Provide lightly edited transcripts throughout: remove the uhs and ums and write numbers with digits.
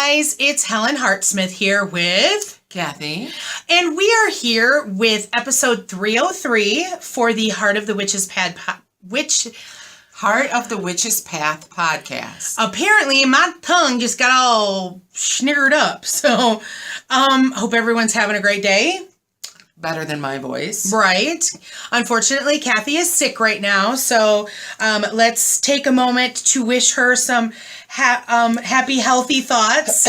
guys, it's Helen Hartsmith here with Kathy. And we are here with episode 303 for the Heart of the Witch's Path podcast. Apparently, my tongue just got all sniggered up. So, hope everyone's having a great day. Better than my voice. Right. Unfortunately, Kathy is sick right now. So, let's take a moment to wish her some happy, healthy thoughts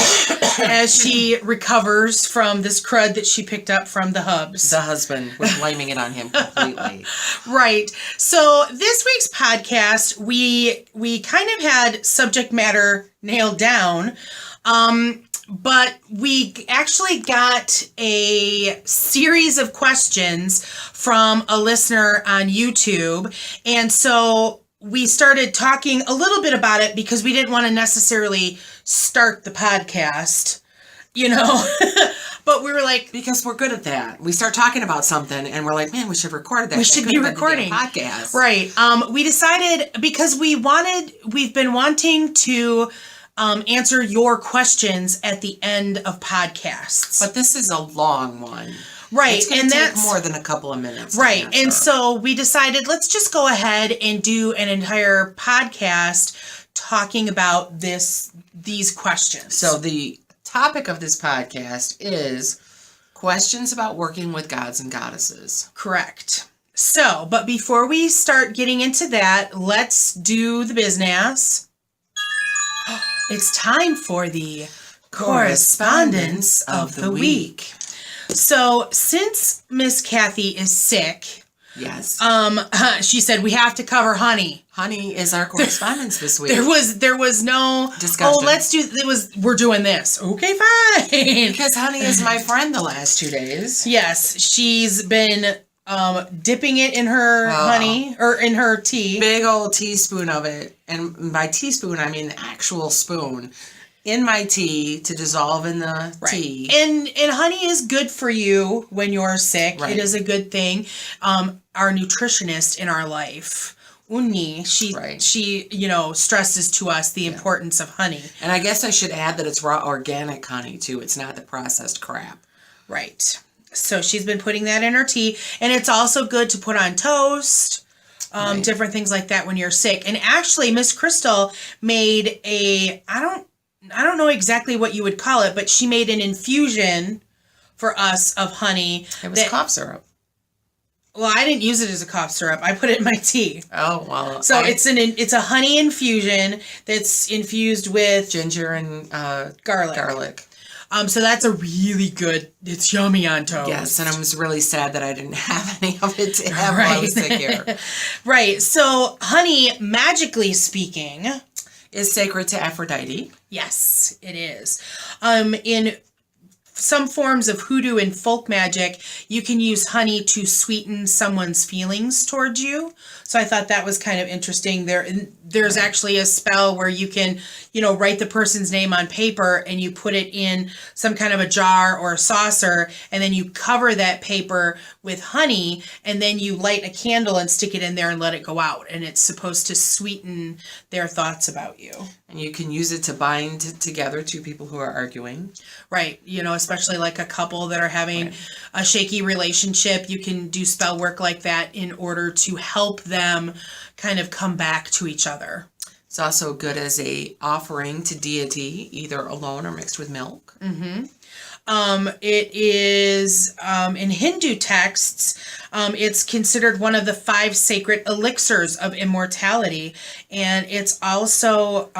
as she recovers from this crud that she picked up from the hubs. The husband. We're blaming it on him completely. Right. So this week's podcast, we kind of had subject matter nailed down, but we actually got a series of questions from a listener on YouTube, and so we started talking a little bit about it because we didn't want to necessarily start the podcast, but we were like... Because we're good at that. We start talking about something and we're like, man, we should record that. We should be recording. Podcast. Right. We decided because we've been wanting to answer your questions at the end of podcasts. But this is a long one. Right. It's going to take more than a couple of minutes. Right. And so we decided, let's just go ahead and do an entire podcast talking about these questions. So the topic of this podcast is questions about working with gods and goddesses. Correct. So, but before we start getting into that, let's do the business. It's time for the correspondence of the week. So, since Miss Kathy is sick, yes, she said we have to cover honey. Honey is our correspondence this week. There was no discussion. Oh, we're doing this. Okay, fine. Because honey is my friend the last 2 days. Yes, she's been dipping it in her honey or in her tea. Big old teaspoon of it, and by teaspoon I mean the actual spoon. In my tea to dissolve in the tea. And honey is good for you when you're sick. Right. It is a good thing. Our nutritionist in our life, Unni, she stresses to us the importance of honey. And I guess I should add that it's raw organic honey too. It's not the processed crap. Right. So she's been putting that in her tea, and it's also good to put on toast. Different things like that when you're sick. And actually, Miss Crystal made I don't know exactly what you would call it, but she made an infusion for us of honey. It was cough syrup. Well, I didn't use it as a cough syrup. I put it in my tea. Oh, well. So it's a honey infusion that's infused with ginger and garlic. So that's a really good, it's yummy on toast. Yes, and I was really sad that I didn't have any of it to have while I was sick here. Right. So honey, magically speaking, is sacred to Aphrodite. Yes, it is. In some forms of hoodoo and folk magic, you can use honey to sweeten someone's feelings towards you. So I thought that was kind of interesting. There's actually a spell where you can, write the person's name on paper and you put it in some kind of a jar or a saucer, and then you cover that paper with honey, and then you light a candle and stick it in there and let it go out. And it's supposed to sweeten their thoughts about you. And you can use it to bind together two people who are arguing. Right. Especially like a couple that are having a shaky relationship. You can do spell work like that in order to help them kind of come back to each other. It's also good as a offering to deity, either alone or mixed with milk. Mm-hmm. It is, in Hindu texts, it's considered one of the 5 sacred elixirs of immortality. And it's also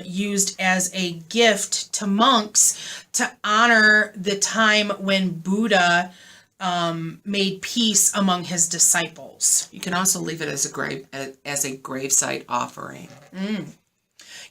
used as a gift to monks to honor the time when Buddha made peace among his disciples. You can also leave it as a gravesite offering. Mm.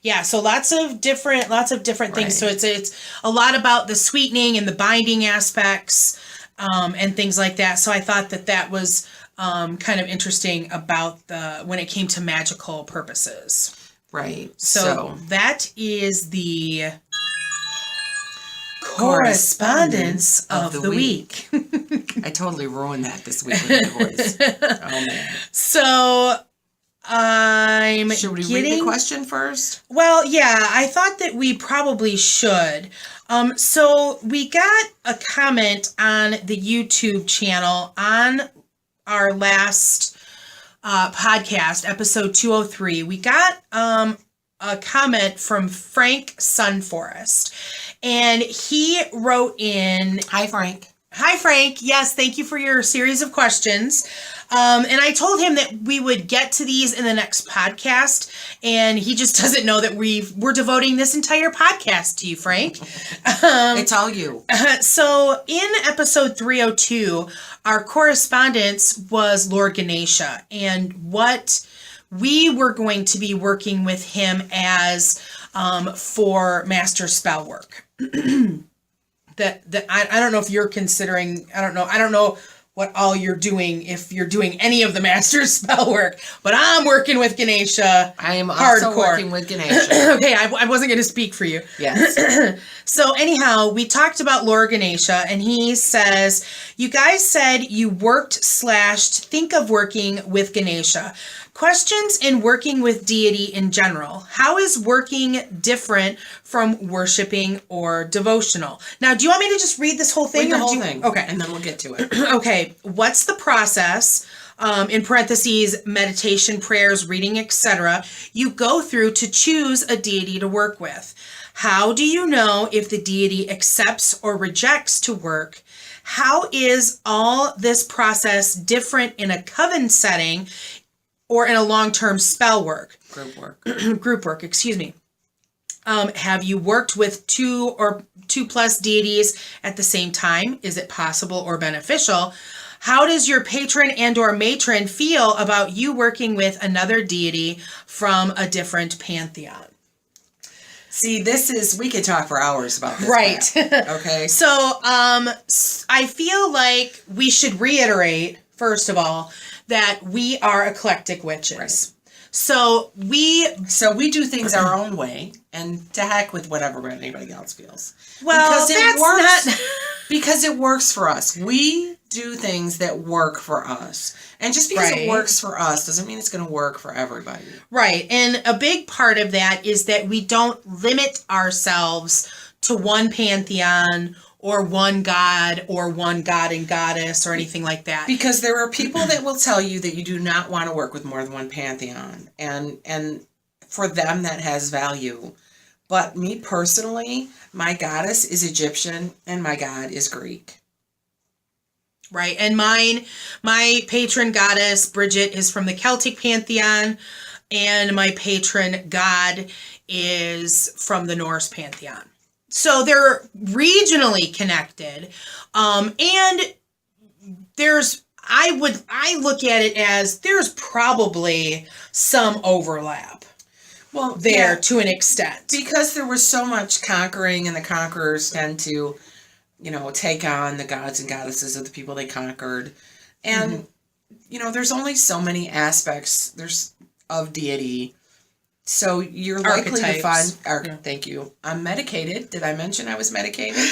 Yeah, so lots of different things. So it's a lot about the sweetening and the binding aspects and things like that. So I thought that was kind of interesting about when it came to magical purposes. Right. So that is the correspondence of the week. I totally ruined that this week with my voice. Oh man. So I'm Should we read the question first? Well, yeah, I thought that we probably should. So we got a comment on the YouTube channel on our last podcast, episode 203. We got a comment from Frank Sunforest, and he wrote in. Hi, Frank. Hi, Frank. Yes, thank you for your series of questions. And I told him that we would get to these in the next podcast, and he just doesn't know that we're devoting this entire podcast to you, Frank. It's all you. So in episode 302, our correspondence was Lord Ganesha, and what we were going to be working with him as for master spell work. that I don't know if you're considering, I don't know what all you're doing, if you're doing any of the master spell work, but I'm working with Ganesha. I am also working with Ganesha. Okay, I wasn't going to speak for you. Yes. So anyhow, we talked about Lord Ganesha, and he says, you guys said you think of working with Ganesha. Questions in working with deity in general. How is working different from worshiping or devotional? Now, do you want me to just read this whole thing? Read the whole thing. Okay. And then we'll get to it. Okay. What's the process, in parentheses, meditation, prayers, reading, etc., you go through to choose a deity to work with? How do you know if the deity accepts or rejects to work? How is all this process different in a coven setting or in a long-term spell work? Group work, excuse me. Have you worked with two or two plus deities at the same time? Is it possible or beneficial? How does your patron and or matron feel about you working with another deity from a different pantheon? See, we could talk for hours about this. Right. Okay. So, I feel like we should reiterate, first of all, that we are eclectic witches. Right. So we do things our own way, and to heck with whatever anybody else feels. Well, because it works for us. We do things that work for us. And just because it works for us doesn't mean it's going to work for everybody. Right. And a big part of that is that we don't limit ourselves to one pantheon or one god and goddess or anything like that. Because there are people that will tell you that you do not want to work with more than one pantheon. And for them that has value. But me personally, my goddess is Egyptian and my god is Greek. Right. And my patron goddess, Bridget, is from the Celtic pantheon, and my patron god is from the Norse pantheon. So they're regionally connected. And I look at it as there's probably some overlap. Well, to an extent. Because there was so much conquering, and the conquerors tend to, take on the gods and goddesses of the people they conquered. And, there's only so many aspects of deity. So you're likely to find... Thank you. I'm medicated. Did I mention I was medicated?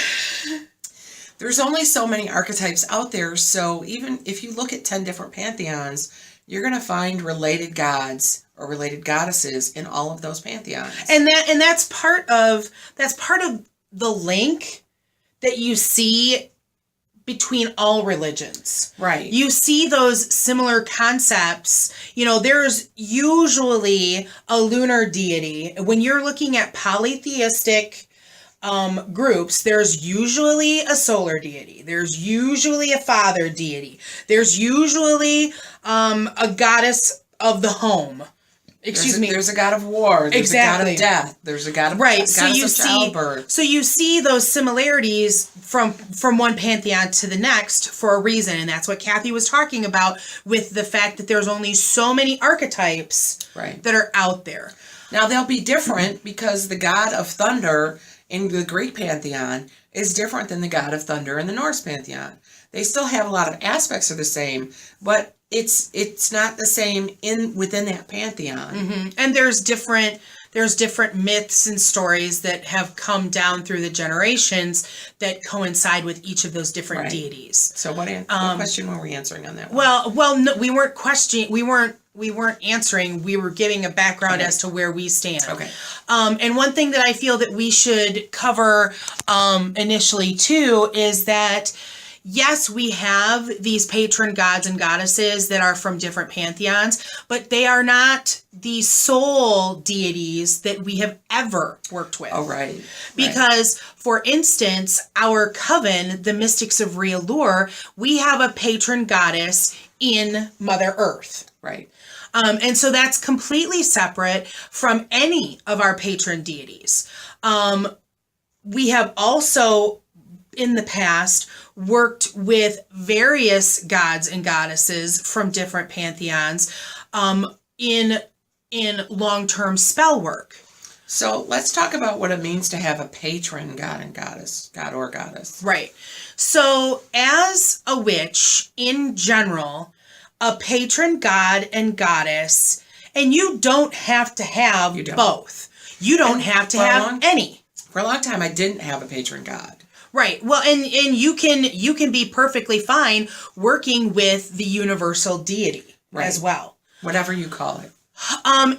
There's only so many archetypes out there. So even if you look at 10 different pantheons, you're going to find related gods or related goddesses in all of those pantheons. And that's part of the link that you see between all religions. Right. You see those similar concepts. There's usually a lunar deity. When you're looking at polytheistic groups, there's usually a solar deity. There's usually a father deity. There's usually a goddess of the home. There's a god of war. There's a god of death. There's a god of childbirth. So you see those similarities from one pantheon to the next for a reason, and that's what Kathy was talking about with the fact that there's only so many archetypes that are out there. Now they'll be different because the god of thunder in the Greek pantheon is different than the god of thunder in the Norse pantheon. They still have a lot of aspects of the same, but it's not the same within that pantheon. Mm-hmm. And there's different myths and stories that have come down through the generations that coincide with each of those different deities. So what question were we answering on that one? Well, no, we weren't questioning. We weren't answering. We were giving a background as to where we stand. Okay. And one thing that I feel that we should cover initially too is that yes, we have these patron gods and goddesses that are from different pantheons, but they are not the sole deities that we have ever worked with. Oh, right. Because, for instance, our coven, the Mystics of Real Lure, we have a patron goddess in Mother Earth. Right. And so that's completely separate from any of our patron deities. We have also, in the past, worked with various gods and goddesses from different pantheons in long-term spell work. So let's talk about what it means to have a patron god and goddess, god or goddess. Right. So as a witch, in general, a patron god and goddess, and you don't have to have both. You don't have to have any. For a long time, I didn't have a patron god. Right. Well, and you can be perfectly fine working with the universal deity as well. Whatever you call it.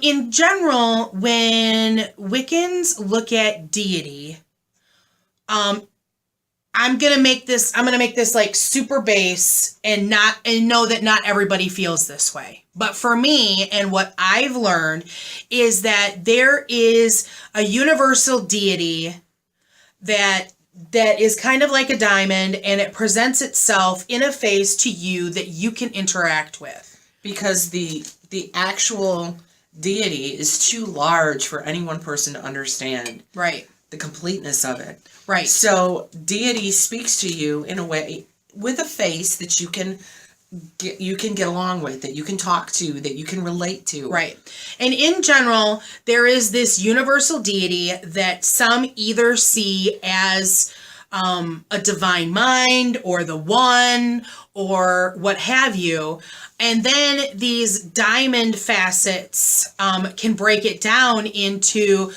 In general, when Wiccans look at deity, I'm gonna make this like super base and know that not everybody feels this way. But for me, and what I've learned is that there is a universal deity that is kind of like a diamond, and it presents itself in a face to you that you can interact with. Because the actual deity is too large for any one person to understand. Right. The completeness of it. Right. So deity speaks to you in a way with a face that you can get along with, that you can talk to, that you can relate to. Right. And in general, there is this universal deity that some either see as a divine mind or the one or what have you. And then these diamond facets can break it down into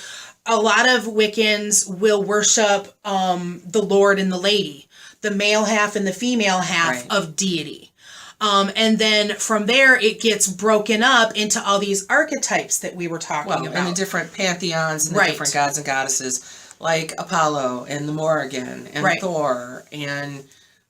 a lot of Wiccans will worship the Lord and the Lady, the male half and the female half of deity. And then from there, it gets broken up into all these archetypes that we were talking about. And the different pantheons and the different gods and goddesses, like Apollo and the Morrigan and Thor and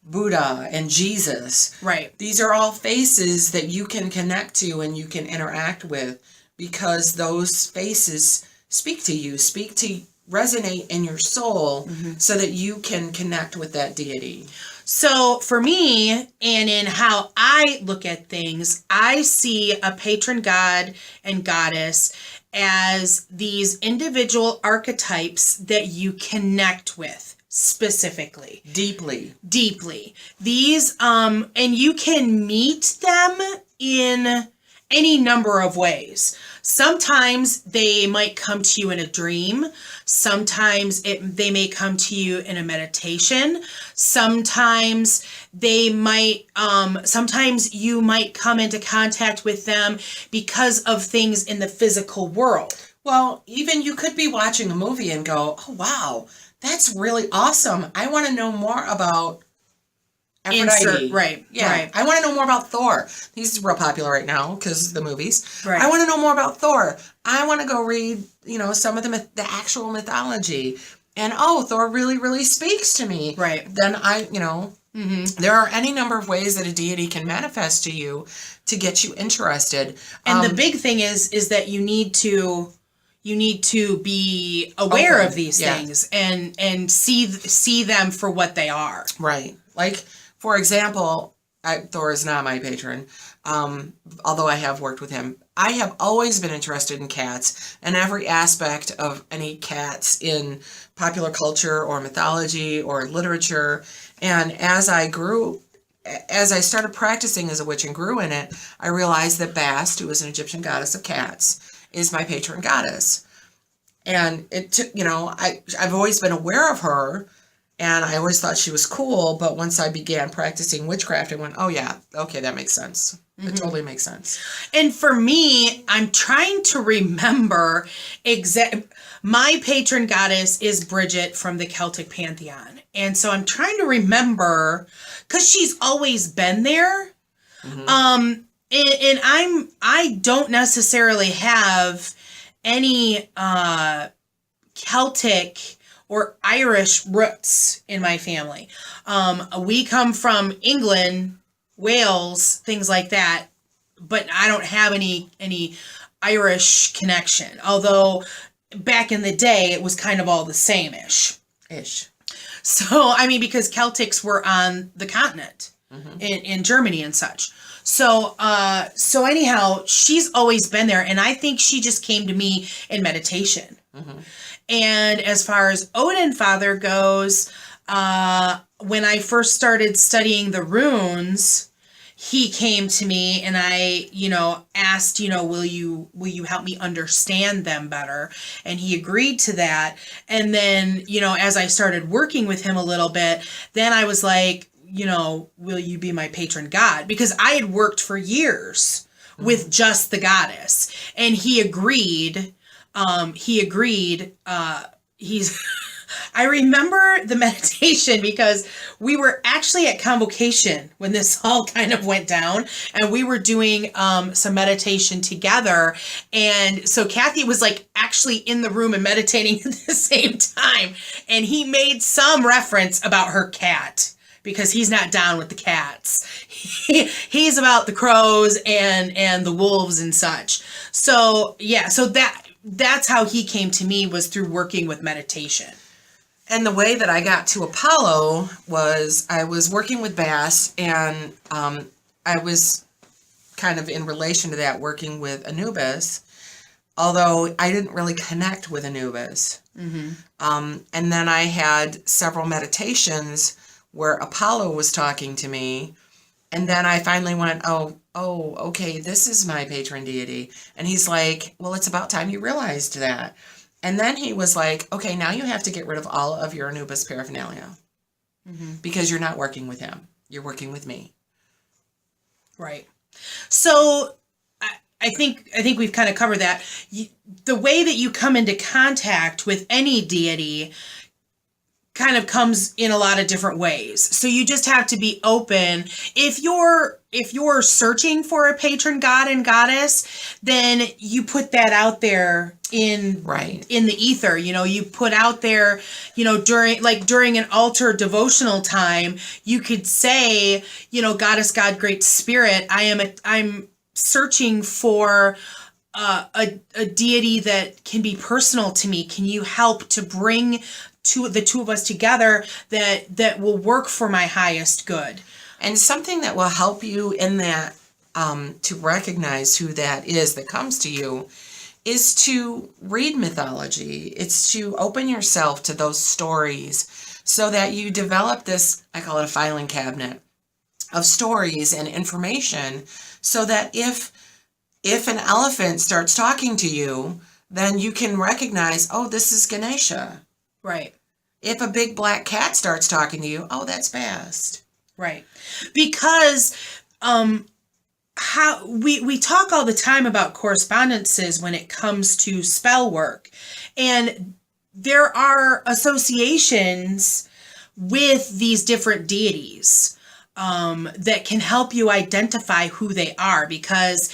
Buddha and Jesus. Right. These are all faces that you can connect to and you can interact with because those faces speak to you, resonate in your soul so that you can connect with that deity. So for me, and in how I look at things, I see a patron god and goddess as these individual archetypes that you connect with specifically. Deeply. These, and you can meet them in any number of ways. Sometimes they might come to you in a dream. Sometimes they may come to you in a meditation. Sometimes they might, sometimes you might come into contact with them because of things in the physical world. Well, even you could be watching a movie and go, oh, wow, that's really awesome. I want to know more about Aphrodite. Right. I want to know more about Thor. He's real popular right now because of the movies. Right. I want to know more about Thor. I want to go read, some of the actual mythology. And, Thor really, really speaks to me. Right. Then there are any number of ways that a deity can manifest to you to get you interested. And the big thing is that you need to be aware of these things and see them for what they are. Right. Like, for example, Thor is not my patron, although I have worked with him. I have always been interested in cats and every aspect of any cats in popular culture or mythology or literature. And as I started practicing as a witch and grew in it, I realized that Bast, who is an Egyptian goddess of cats, is my patron goddess. And it took, I've always been aware of her. And I always thought she was cool, but once I began practicing witchcraft, I went, oh yeah, okay, that makes sense. It totally makes sense. And for me, I'm trying to remember my patron goddess is Bridget from the Celtic Pantheon. And so I'm trying to remember, because she's always been there. and I don't necessarily have any Celtic or Irish roots in my family. We come from England, Wales, things like that, but I don't have any Irish connection. Although back in the day, it was kind of all the same-ish. Ish. So, I mean, because Celtics were on the continent in Germany and such. So, so anyhow, she's always been there, and I think she just came to me in meditation. And as far as Odin Father goes, when I first started studying the runes, he came to me and I, asked, will you help me understand them better? And he agreed to that. And then, as I started working with him a little bit, then I was like, will you be my patron god? Because I had worked for years with just the goddess, and he agreed. He's I remember the meditation because we were actually at convocation when this all kind of went down, and we were doing some meditation together. And so Kathy was like actually in the room and meditating at the same time. And he made some reference about her cat because he's not down with the cats. He's about the crows and the wolves and such. So yeah, so that's how he came to me, was through working with meditation. And the way that I got to Apollo was I was working with Bass, and I was kind of in relation to that working with Anubis, although I didn't really connect with Anubis. And then I had several meditations where Apollo was talking to me, and then I finally went, oh, okay, this is my patron deity. And he's like, well, it's about time you realized that. And then he was like, okay, now you have to get rid of all of your Anubis paraphernalia because you're not working with him. You're working with me. Right. So I think we've kind of covered that. The way that you come into contact with any deity kind of comes in a lot of different ways. So you just have to be open. If you're searching for a patron god and goddess, then you put that out there in the ether. You put out there, during an altar devotional time, you could say, Goddess, God, Great Spirit, I'm searching for a deity that can be personal to me. Can you help to bring the two of us together that will work for my highest good? And something that will help you in that, to recognize who that is that comes to you, is to read mythology. It's to open yourself to those stories so that you develop this, I call it a filing cabinet of stories and information, so that if an elephant starts talking to you, then you can recognize, oh, this is Ganesha. Right. If a big black cat starts talking to you, oh, that's Bast. Right. Because how we talk all the time about correspondences when it comes to spell work, and there are associations with these different deities that can help you identify who they are, because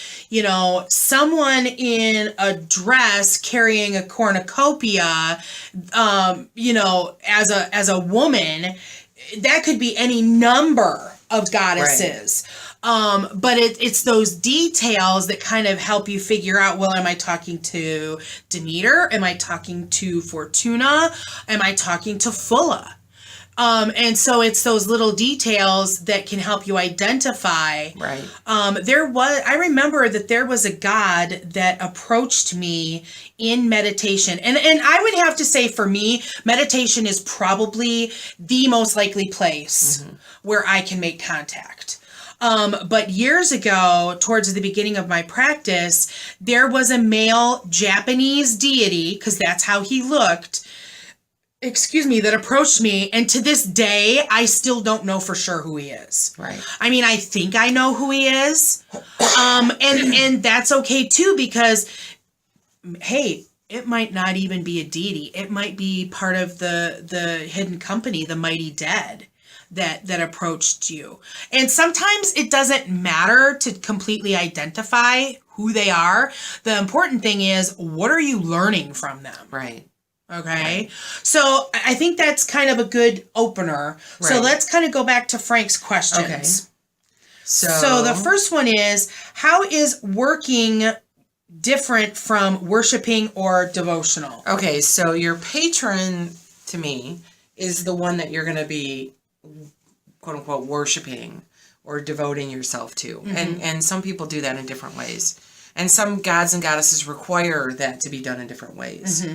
someone in a dress carrying a cornucopia, as a woman, that could be any number of goddesses. Right. But it's those details that kind of help you figure out, well, am I talking to Demeter? Am I talking to Fortuna? Am I talking to Fulla? And so it's those little details that can help you identify. Right. I remember that there was a god that approached me in meditation. And I would have to say, for me, meditation is probably the most likely place where I can make contact. But years ago, towards the beginning of my practice, there was a male Japanese deity, because that's how he looked, that approached me, and to this day I still don't know for sure who he is. Right. I mean, I think I know who he is. And that's okay too, because hey, it might not even be a deity. It might be part of the hidden company, the mighty dead, that approached you. And sometimes it doesn't matter to completely identify who they are. The important thing is, what are you learning from them? Right. Okay. Right. So I think that's kind of a good opener. Right. So let's kind of go back to Frank's questions. Okay. So the first one is, how is working different from worshiping or devotional? Okay, so your patron, to me, is the one that you're going to be, quote unquote, worshiping or devoting yourself to. Mm-hmm. And some people do that in different ways. And some gods and goddesses require that to be done in different ways.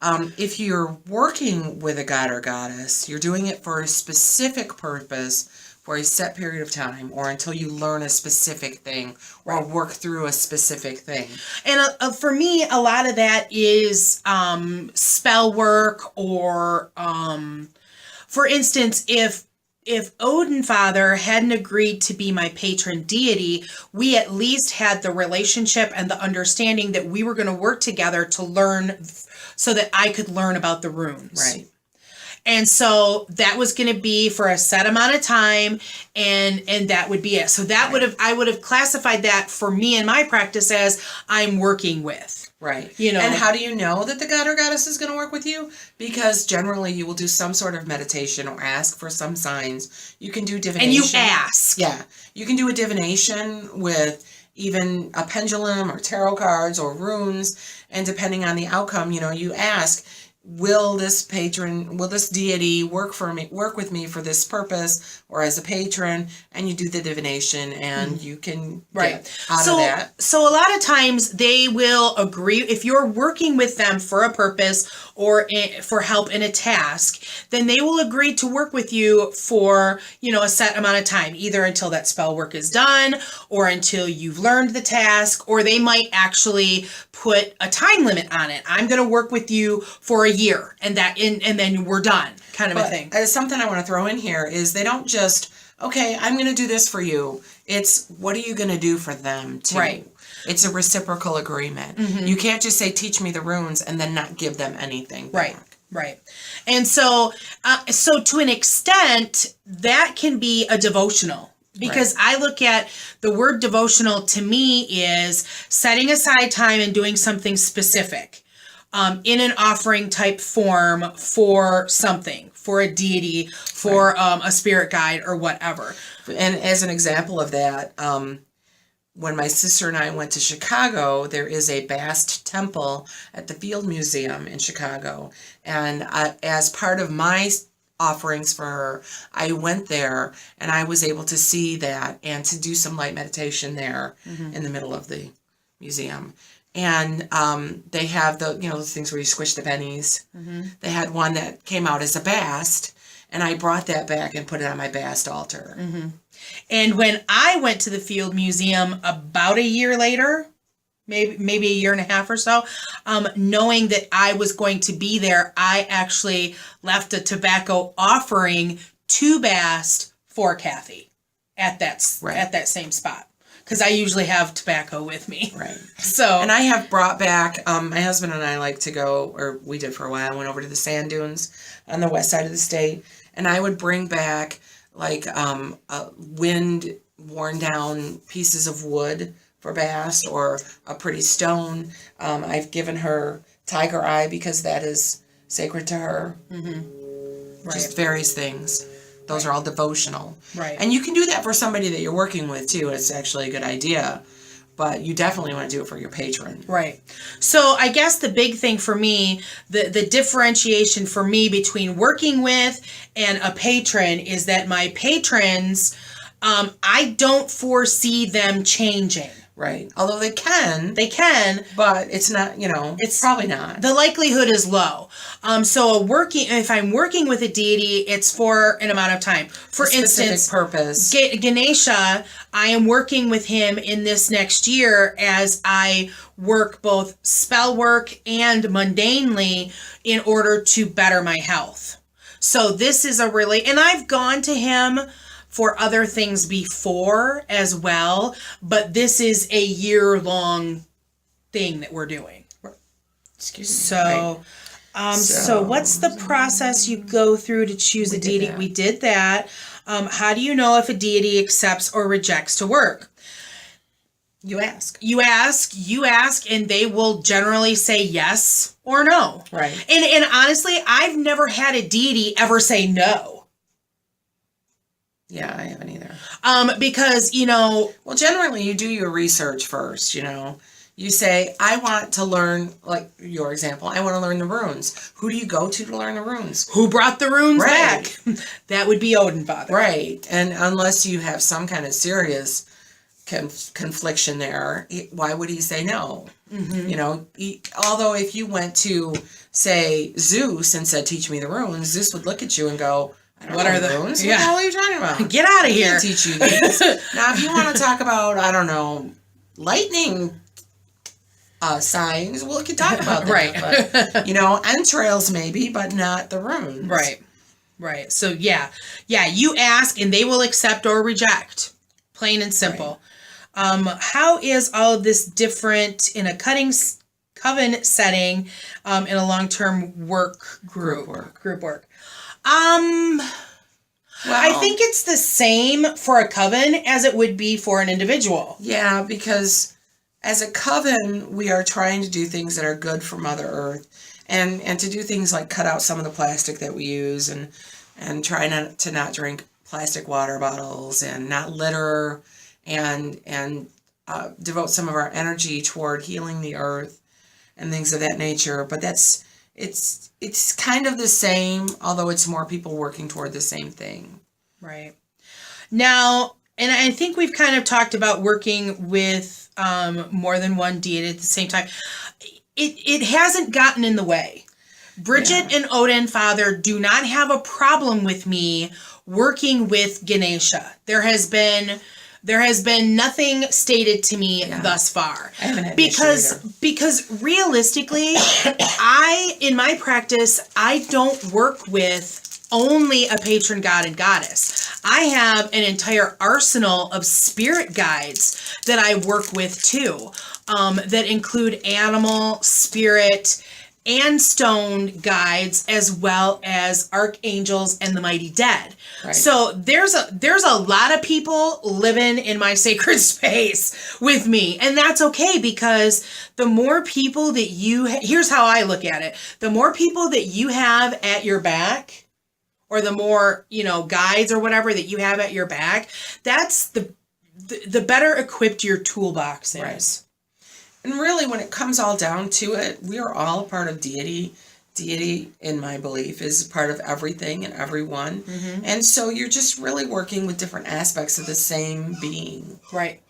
Mm-hmm. If you're working with a god or goddess, you're doing it for a specific purpose, for a set period of time, or until you learn a specific thing or work through a specific thing. And for me, a lot of that is spell work, or for instance, if Odin Father hadn't agreed to be my patron deity, we at least had the relationship and the understanding that we were going to work together to learn, so that I could learn about the runes. Right. And so that was going to be for a set amount of time, and that would be it. So that I would have classified that for me in my practice as I'm working with. Right. You know. And how do you know that the god or goddess is going to work with you? Because generally you will do some sort of meditation or ask for some signs. You can do divination. And you ask. Yeah. You can do a divination with even a pendulum or tarot cards or runes. And depending on the outcome, you ask, will this deity work with me for this purpose or as a patron? And you do the divination, and you can get out of that. So a lot of times they will agree, if you're working with them for a purpose or for help in a task, then they will agree to work with you for, a set amount of time, either until that spell work is done or until you've learned the task, or they might actually put a time limit on it. I'm going to work with you for a year, and then we're done, kind of a thing. Something I want to throw in here is they don't just, okay, I'm going to do this for you. It's, what are you going to do for them too? Right. It's a reciprocal agreement. Mm-hmm. You can't just say, teach me the runes, and then not give them anything back. Right. And so to an extent, that can be a devotional. Because I look at the word devotional, to me, is setting aside time and doing something specific in an offering type form for something, for a deity, for a spirit guide, or whatever. And as an example of that, when my sister and I went to Chicago, there is a Bast temple at the Field Museum in Chicago. And as part of my offerings for her, I went there, and I was able to see that and to do some light meditation there in the middle of the museum. And they have those things where you squish the pennies. Mm-hmm. They had one that came out as a Bast, and I brought that back and put it on my Bast altar. Mm-hmm. And when I went to the Field Museum about a year later, maybe a year and a half or so, knowing that I was going to be there, I actually left a tobacco offering to Bast for Kathy at that same spot. Because I usually have tobacco with me. Right. So. And I have brought back, my husband and I like to go, or we did for a while, went over to the sand dunes on the west side of the state. And I would bring back wind worn down pieces of wood for Bast, or a pretty stone. I've given her tiger eye because that is sacred to her. Mm-hmm. Right. Just various things. Those are all devotional. Right. And you can do that for somebody that you're working with too. It's actually a good idea. But you definitely want to do it for your patron. Right. So I guess the big thing for me, the differentiation for me between working with and a patron is that my patrons, I don't foresee them changing. Right. Although they can. But it's not, it's probably not. The likelihood is low. So if I'm working with a deity, it's for an amount of time. For instance, purpose. Ganesha, I am working with him in this next year as I work both spell work and mundanely in order to better my health. So this is and I've gone to him for other things before as well, but this is a year-long thing that we're doing. Excuse me. So, So what's the process you go through to choose a deity? We did that. How do you know if a deity accepts or rejects to work? You ask. You ask, and they will generally say yes or no. Right. And honestly, I've never had a deity ever say no. Yeah, I haven't either. Because, you know... Well, generally, you do your research first, you know. You say, I want to learn, like your example, I want to learn the runes. Who do you go to learn the runes? Who brought the runes Right. back? That would be Odinfather. Right. And unless you have some kind of serious confliction there, why would he say no? Mm-hmm. You know, although if you went to, say, Zeus and said, teach me the runes, Zeus would look at you and go, what are the runes? Yeah. What the hell are you talking about? Get out of here. I can't teach you these. Now, if you want to talk about, I don't know, lightning signs, well, we could talk about that. Right. But, you know, entrails maybe, but not the runes. Right. So, yeah, you ask and they will accept or reject. Plain and simple. Right. How is all of this different in a coven setting in a long-term group work? Well, I think it's the same for a coven as it would be for an individual. Yeah, because as a coven, we are trying to do things that are good for Mother Earth, and to do things like cut out some of the plastic that we use, and try to not drink plastic water bottles, and not litter, and devote some of our energy toward healing the earth and things of that nature. But it's kind of the same, although it's more people working toward the same thing. Right. Now, and I think we've kind of talked about working with more than one deity at the same time. It hasn't gotten in the way. Bridget and Odinfather do not have a problem with me working with Ganesha. There has been nothing stated to me thus far. I haven't had because realistically, in my practice, I don't work with only a patron god and goddess. I have an entire arsenal of spirit guides that I work with too, that include animal, spirit, and stone guides, as well as archangels and the mighty dead. Right. So there's a lot of people living in my sacred space with me, and that's okay, because the more people that here's how I look at it: the more people that you have at your back, or the more, you know, guides or whatever that you have at your back, that's the better equipped your toolbox is. Right. And really, when it comes all down to it, we are all a part of deity. Deity, in my belief, is part of everything and everyone. Mm-hmm. And so you're just really working with different aspects of the same being. Right.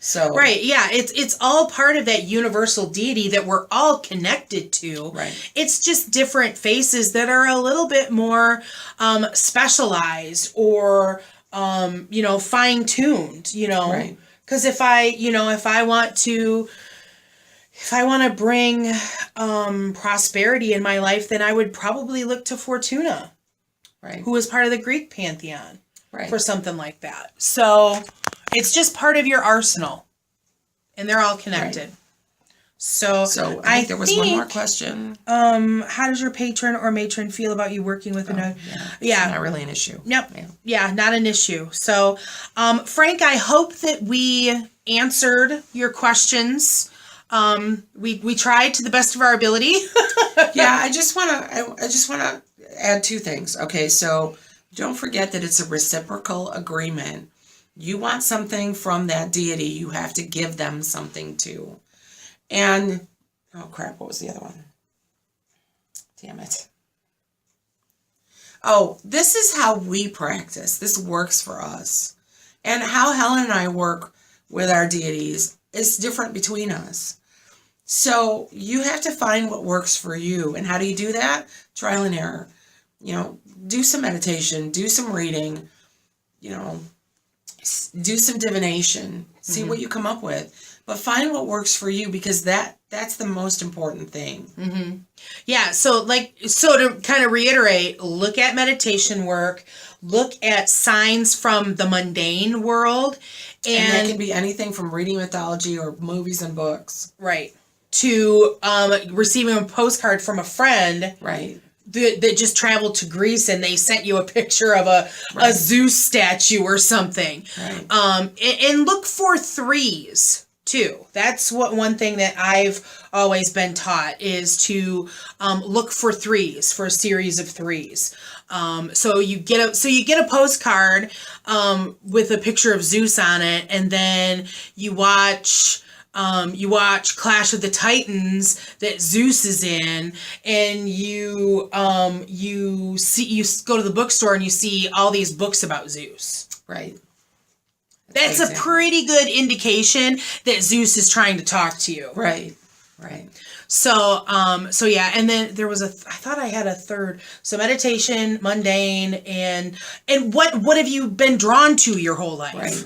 So right, yeah, it's all part of that universal deity that we're all connected to. Right. It's just different faces that are a little bit more specialized or fine-tuned, you know. Right. Because if I want to bring prosperity in my life, then I would probably look to Fortuna, right, who is part of the Greek pantheon, right, for something like that. So it's just part of your arsenal, and they're all connected. Right. So I think there was one more question. How does your patron or matron feel about you working with another? Yeah, it's not really an issue. Yep. Yeah, not an issue. So, Frank, I hope that we answered your questions. We tried to the best of our ability. Yeah, I just want to add two things. Okay, so don't forget that it's a reciprocal agreement. You want something from that deity, you have to give them something too. And, oh crap, what was the other one? Damn it. Oh, this is how we practice. This works for us. And how Helen and I work with our deities is different between us. So you have to find what works for you. And how do you do that? Trial and error. You know, do some meditation, do some reading, you know, do some divination, see what you come up with. But find what works for you, because that's the most important thing. Mm-hmm. Yeah, so to kind of reiterate, look at meditation work, look at signs from the mundane world. And that can be anything from reading mythology or movies and books. Right. to receiving a postcard from a friend Right. that just traveled to Greece and they sent you a picture of a Zeus statue or something. Right. And look for threes too. That's one thing that I've always been taught is to look for threes, for a series of threes. So you get a postcard with a picture of Zeus on it, and then you watch Clash of the Titans that Zeus is in, and you go to the bookstore and you see all these books about Zeus. Right. That's a pretty good indication that Zeus is trying to talk to you. Right. Right. So yeah, and then there was I thought I had a third. So meditation, mundane, and what have you been drawn to your whole life? Right.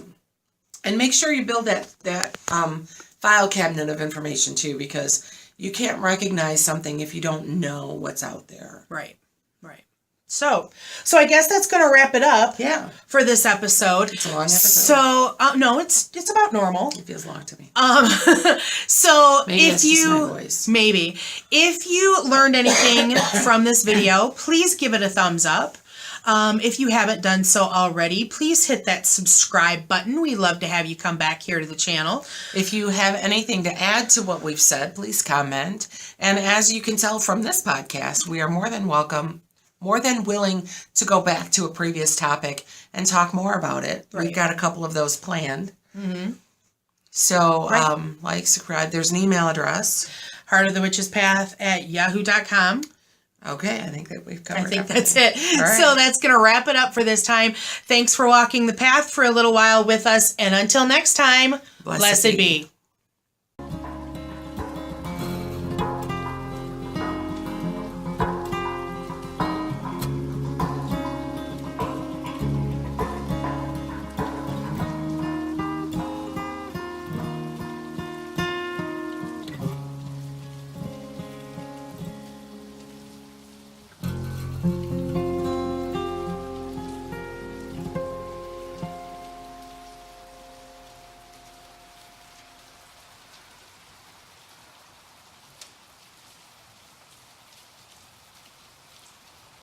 And make sure you build that file cabinet of information too, because you can't recognize something if you don't know what's out there. Right. So I guess that's going to wrap it up. Yeah. For this episode. It's a long episode. So no, it's about normal. It feels long to me. So maybe if you learned anything from this video, please give it a thumbs up. If you haven't done so already, please hit that subscribe button. We love to have you come back here to the channel. If you have anything to add to what we've said, please comment. And as you can tell from this podcast, we are more than willing to go back to a previous topic and talk more about it. Right. We've got a couple of those planned. Mm-hmm. So, like, subscribe. There's an email address. heartofthewitchespath@yahoo.com. Okay, I think that we've covered I think that's it. Right. So that's going to wrap it up for this time. Thanks for walking the path for a little while with us. And until next time, blessed be.